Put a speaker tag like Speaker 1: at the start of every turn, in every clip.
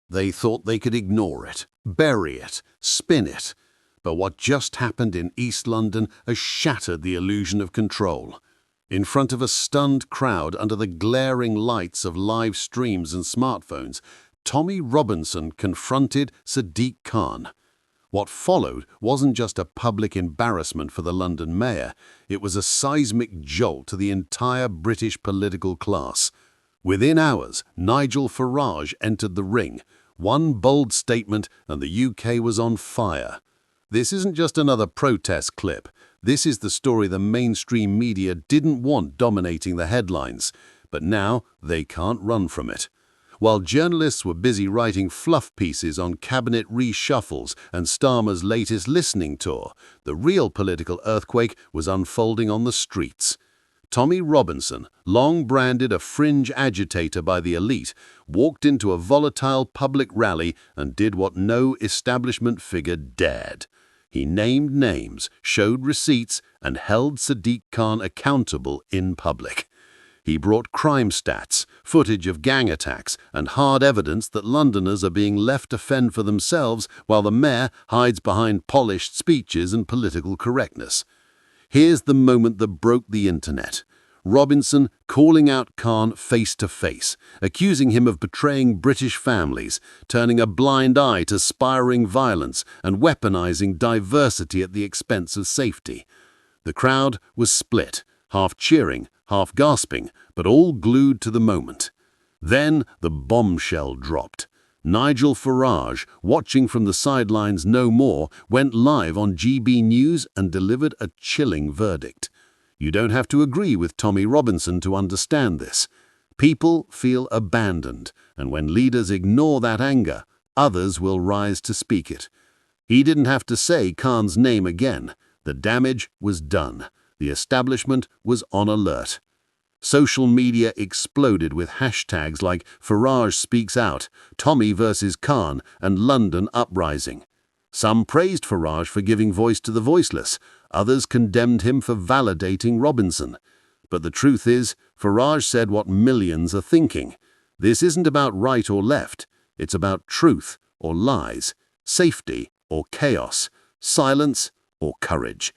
Speaker 1: They thought they could ignore it, bury it, spin it. But what just happened in East London has shattered the illusion of control. In front of a stunned crowd under the glaring lights of live streams and smartphones, Tommy Robinson confronted Sadiq Khan. What followed wasn't just a public embarrassment for the London mayor, it was a seismic jolt to the entire British political class. Within hours, Nigel Farage entered the ring. One bold statement and the UK was on fire. This isn't just another protest clip. This is the story the mainstream media didn't want dominating the headlines, but now they can't run from it. While journalists were busy writing fluff pieces on cabinet reshuffles and Starmer's latest listening tour, the real political earthquake was unfolding on the streets. Tommy Robinson, long branded a fringe agitator by the elite, walked into a volatile public rally and did what no establishment figure dared. He named names, showed receipts, and held Sadiq Khan accountable in public. He brought crime stats, footage of gang attacks, and hard evidence that Londoners are being left to fend for themselves while the mayor hides behind polished speeches and political correctness. Here's the moment that broke the internet. Robinson calling out Khan face to face, accusing him of betraying British families, turning a blind eye to spiraling violence, and weaponizing diversity at the expense of safety. The crowd was split, half cheering, half gasping, but all glued to the moment. Then the bombshell dropped. Nigel Farage, watching from the sidelines no more, went live on GB News and delivered a chilling verdict. You don't have to agree with Tommy Robinson to understand this. People feel abandoned, and when leaders ignore that anger, others will rise to speak it. He didn't have to say Khan's name again. The damage was done. The establishment was on alert. Social media exploded with hashtags like Farage speaks out, Tommy versus Khan, and London uprising. Some praised Farage for giving voice to the voiceless. Others condemned him for validating Robinson. But the truth is, Farage said what millions are thinking. This isn't about right or left. It's about truth or lies, safety or chaos, silence or courage.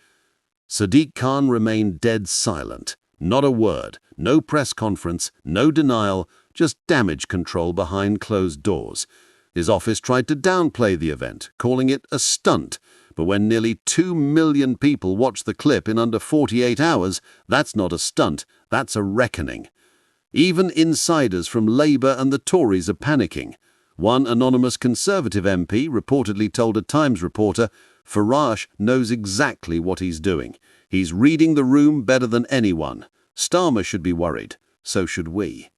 Speaker 1: Sadiq Khan remained dead silent. Not a word, no press conference, no denial, just damage control behind closed doors. His office tried to downplay the event, calling it a stunt. But when nearly 2 million people watched the clip in under 48 hours, that's not a stunt, that's a reckoning. Even insiders from Labour and the Tories are panicking. One anonymous Conservative MP reportedly told a Times reporter, Farage knows exactly what he's doing. He's reading the room better than anyone. Starmer should be worried. So should we.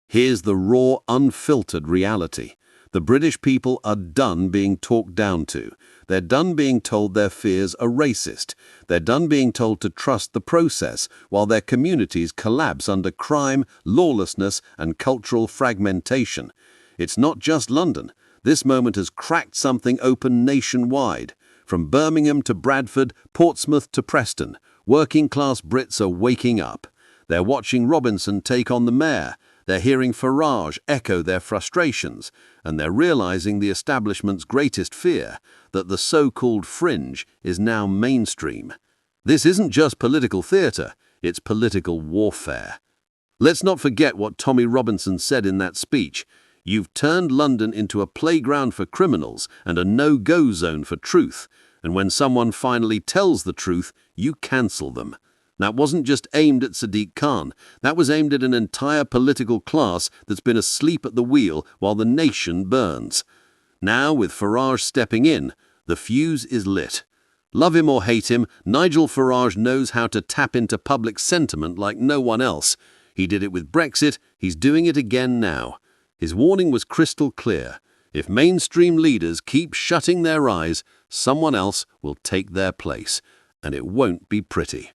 Speaker 1: Here's the raw, unfiltered reality. The British people are done being talked down to. They're done being told their fears are racist. They're done being told to trust the process while their communities collapse under crime, lawlessness, and cultural fragmentation. It's not just London. This moment has cracked something open nationwide. From Birmingham to Bradford, Portsmouth to Preston, working-class Brits are waking up. They're watching Robinson take on the mayor. They're hearing Farage echo their frustrations, and they're realizing the establishment's greatest fear, that the so-called fringe is now mainstream. This isn't just political theatre, it's political warfare. Let's not forget what Tommy Robinson said in that speech. You've turned London into a playground for criminals and a no-go zone for truth, and when someone finally tells the truth, you cancel them. That wasn't just aimed at Sadiq Khan. That was aimed at an entire political class that's been asleep at the wheel while the nation burns. Now, with Farage stepping in, the fuse is lit. Love him or hate him, Nigel Farage knows how to tap into public sentiment like no one else. He did it with Brexit, he's doing it again now. His warning was crystal clear. If mainstream leaders keep shutting their eyes, someone else will take their place, and it won't be pretty.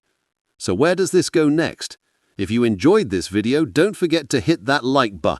Speaker 1: So where does this go next? If you enjoyed this video, don't forget to hit that like button.